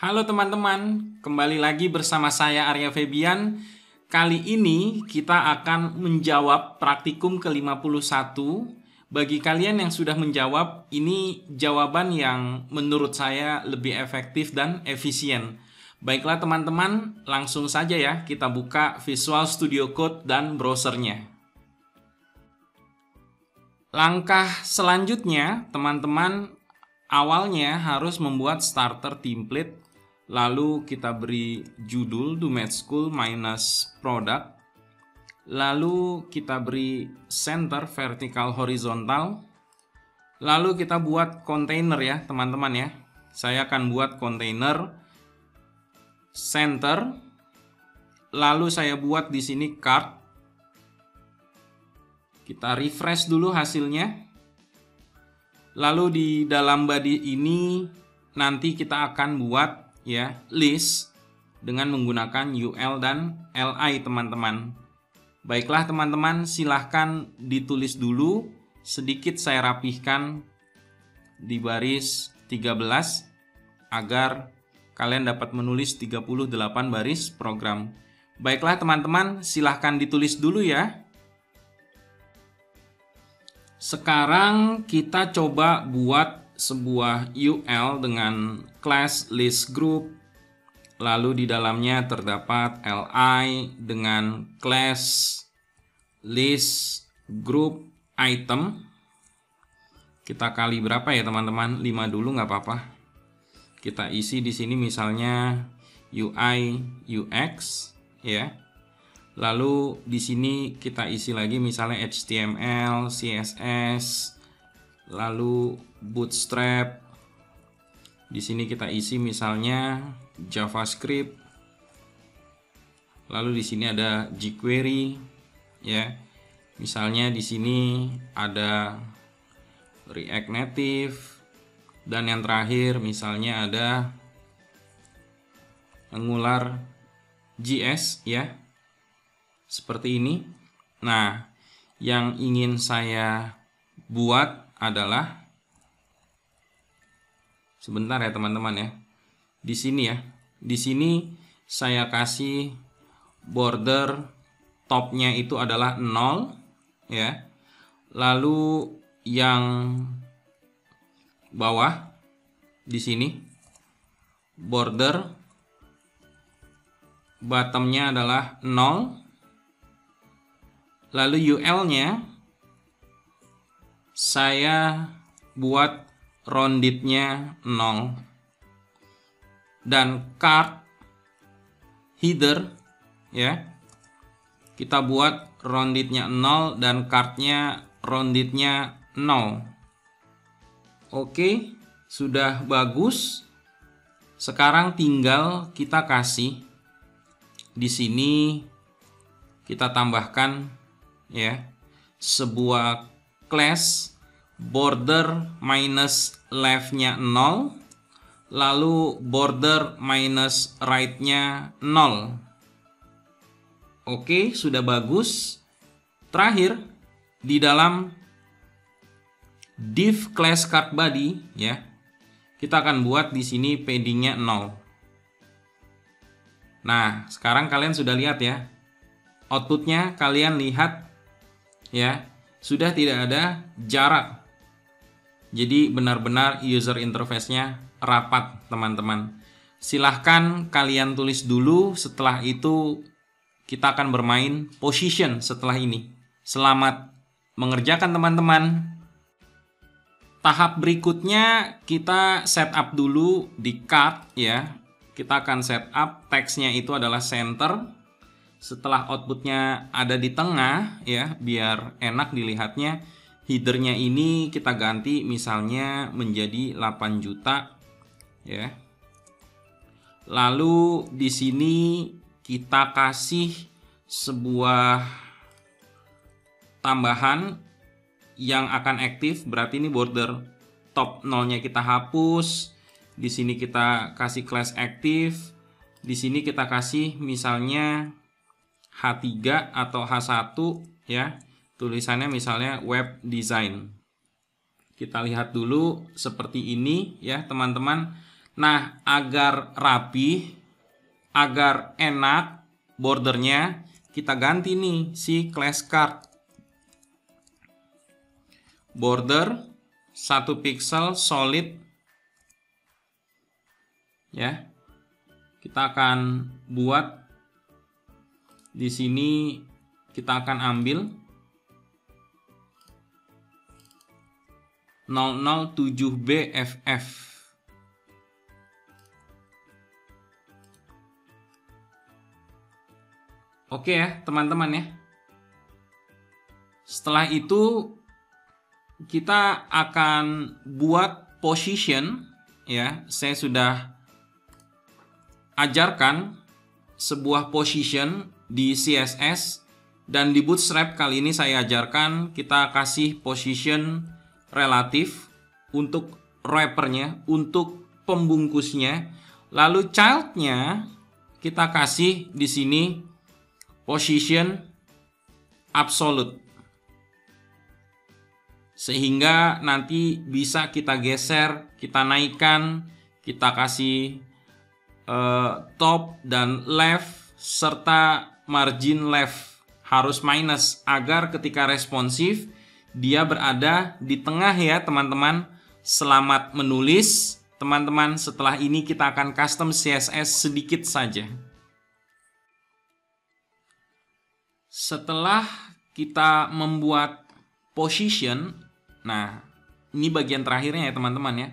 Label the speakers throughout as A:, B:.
A: Halo teman-teman, kembali lagi bersama saya Arya Febian. Kali ini kita akan menjawab praktikum ke-51. Bagi kalian yang sudah menjawab, ini jawaban yang menurut saya lebih efektif dan efisien. Baiklah teman-teman, langsung saja ya kita buka Visual Studio Code dan browsernya. Langkah selanjutnya, teman-teman awalnya harus membuat starter template. Lalu kita beri judul Do Math School minus product. Lalu kita beri center vertical horizontal. Lalu kita buat container ya teman-teman ya. Saya akan buat container center. Lalu saya buat di sini card. Kita refresh dulu hasilnya. Lalu di dalam body ini nanti kita akan buat ya list dengan menggunakan UL dan LI teman-teman. Baiklah teman-teman, silahkan ditulis dulu. Sedikit saya rapihkan di baris 13 agar kalian dapat menulis 38 baris program. Baiklah teman-teman, silahkan ditulis dulu ya. Sekarang kita coba buat sebuah UL dengan class list group. Lalu di dalamnya terdapat LI dengan class list group item. Kita kali berapa ya teman-teman? 5 dulu nggak apa-apa. Kita isi di sini misalnya UI UX ya. Lalu di sini kita isi lagi misalnya HTML, CSS, lalu Bootstrap. Di sini kita isi misalnya JavaScript. Lalu di sini ada jQuery ya. Misalnya di sini ada React Native dan yang terakhir misalnya ada Angular JS ya. Seperti ini. Nah, yang ingin saya buat adalah sebentar ya teman-teman ya. Di sini ya. Di sini saya kasih border topnya itu adalah 0 ya. Lalu yang bawah di sini border bottomnya adalah 0. Lalu UL-nya saya buat rounded-nya 0. Dan card header ya. Kita buat rounded-nya 0 dan card-nya rounded-nya 0. Oke, sudah bagus. Sekarang tinggal kita kasih di sini kita tambahkan ya sebuah class border minus left-nya 0, lalu border minus right-nya 0. Oke, sudah bagus. Terakhir di dalam div class card body ya, kita akan buat di sini padding-nya 0. Nah, sekarang kalian sudah lihat ya. Outputnya kalian lihat ya, sudah tidak ada jarak. Jadi benar-benar user interface-nya rapat, teman-teman. Silahkan kalian tulis dulu, setelah itu kita akan bermain position setelah ini. Selamat mengerjakan, teman-teman. Tahap berikutnya kita setup dulu di card ya. Kita akan setup teksnya itu adalah center. Setelah outputnya ada di tengah ya, biar enak dilihatnya, headernya ini kita ganti misalnya menjadi 8 juta ya. Lalu di sini kita kasih sebuah tambahan yang akan aktif, berarti ini border top 0-nya kita hapus. Di sini kita kasih class aktif. Di sini kita kasih misalnya H3 atau H1 ya. Tulisannya misalnya web design. Kita lihat dulu seperti ini ya teman-teman. Nah, agar rapi, agar enak bordernya, kita ganti nih si class card. Border 1 pixel solid. Ya. Kita akan buat di sini, kita akan ambil 007BFF. Oke ya, teman-teman ya. Setelah itu kita akan buat position ya. Saya sudah ajarkan sebuah position di CSS, dan di Bootstrap kali ini saya ajarkan kita kasih position relatif untuk wrappernya, untuk pembungkusnya. Lalu childnya kita kasih di sini position absolute, sehingga nanti bisa kita geser, kita naikkan, kita kasih top dan left serta margin left harus minus agar ketika responsif dia berada di tengah ya teman-teman. Selamat menulis teman-teman. Setelah ini kita akan custom CSS sedikit saja. Setelah kita membuat position, nah ini bagian terakhirnya ya teman-teman ya.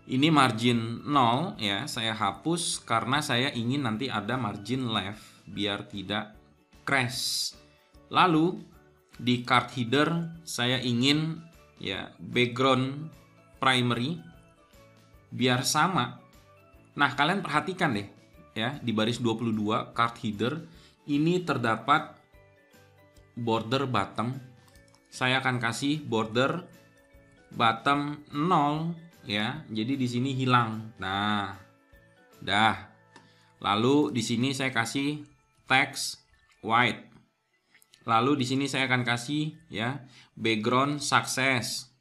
A: Ini margin 0 ya, saya hapus karena saya ingin nanti ada margin left biar tidak crash. Lalu di card header saya ingin ya background primary biar sama. Nah, kalian perhatikan deh ya, di baris 22 card header ini terdapat border bottom. Saya akan kasih border bottom 0 ya. Jadi di sini hilang. Nah, dah. Lalu di sini saya kasih text white. Lalu di sini saya akan kasih ya background success.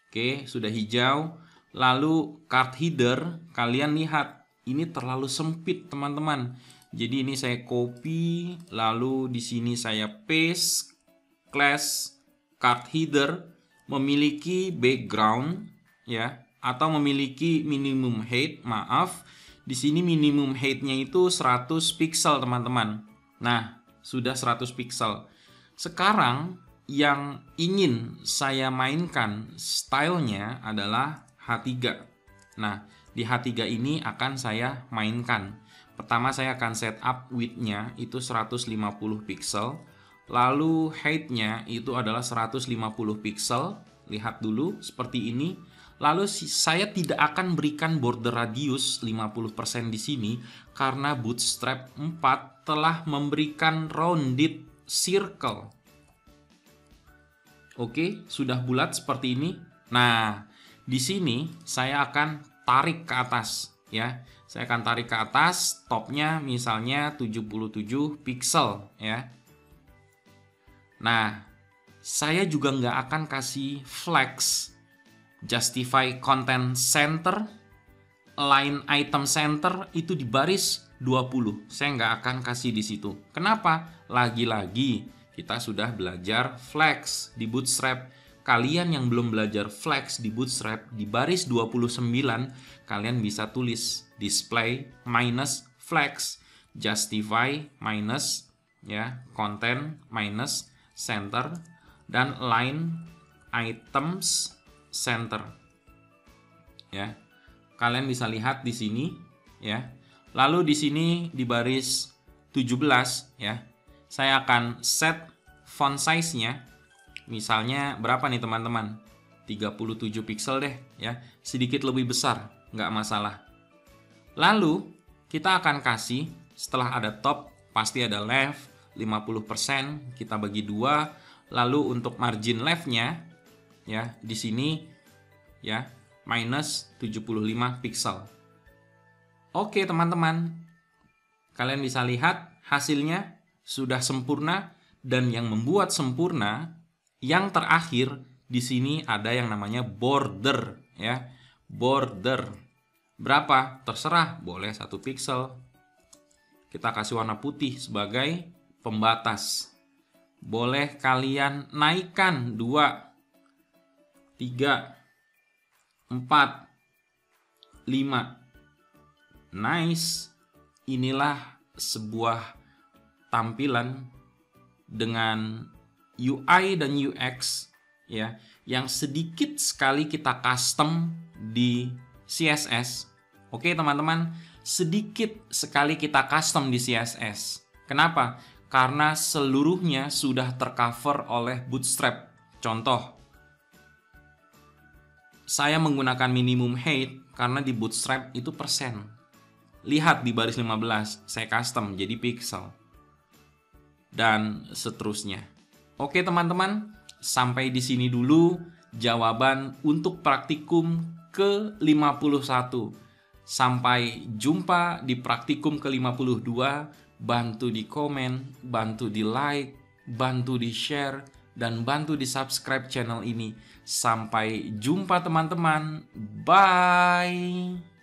A: Oke, sudah hijau. Lalu card header, kalian lihat ini terlalu sempit teman-teman. Jadi ini saya copy, lalu di sini saya paste. Class card header memiliki background ya, atau memiliki minimum height. Maaf, di sini minimum height-nya itu 100 pixel teman-teman. Nah, sudah 100 pixel. Sekarang yang ingin saya mainkan stylenya adalah H3. Nah, di H3 ini akan saya mainkan. Pertama saya akan setup width-nya itu 150 pixel. Lalu height-nya itu adalah 150 pixel. Lihat dulu seperti ini. Lalu saya tidak akan berikan border radius 50% di sini karena Bootstrap 4 telah memberikan rounded circle. Oke, sudah bulat seperti ini. Nah, di sini saya akan tarik ke atas ya. Saya akan tarik ke atas, topnya misalnya 77 pixel ya. Nah, saya juga nggak akan kasih flex, justify content center, line item center itu di baris 20. Saya nggak akan kasih di situ. Kenapa? Lagi-lagi kita sudah belajar flex di Bootstrap. Kalian yang belum belajar flex di Bootstrap, di baris 29 kalian bisa tulis display minus flex, justify minus ya, content minus center, dan line items center. Ya. Kalian bisa lihat di sini ya. Lalu di sini di baris 17 ya. Saya akan set font size-nya. Misalnya berapa nih teman-teman? 37 pixel deh ya. Sedikit lebih besar, nggak masalah. Lalu kita akan kasih, setelah ada top pasti ada left 50%, kita bagi 2. Lalu untuk margin left-nya ya di sini ya minus 75 pixel. Oke teman-teman, kalian bisa lihat hasilnya sudah sempurna, dan yang membuat sempurna yang terakhir di sini ada yang namanya border ya, border. Berapa? Terserah, boleh 1 pixel. Kita kasih warna putih sebagai pembatas. Boleh kalian naikkan 2, 3, 4, 5. Nice. Inilah sebuah tampilan dengan UI dan UX ya, yang sedikit sekali kita custom di CSS. Oke teman-teman, sedikit sekali kita custom di CSS. Kenapa? Karena seluruhnya sudah tercover oleh Bootstrap. Contoh, saya menggunakan minimum height karena di Bootstrap itu persen. Lihat di baris 15, saya custom jadi pixel. Dan seterusnya. Oke teman-teman, sampai di sini dulu jawaban untuk praktikum ke-51. Sampai jumpa di praktikum ke-52. Bantu di komen, bantu di like, bantu di share, dan bantu di subscribe channel ini. Sampai jumpa teman-teman. Bye!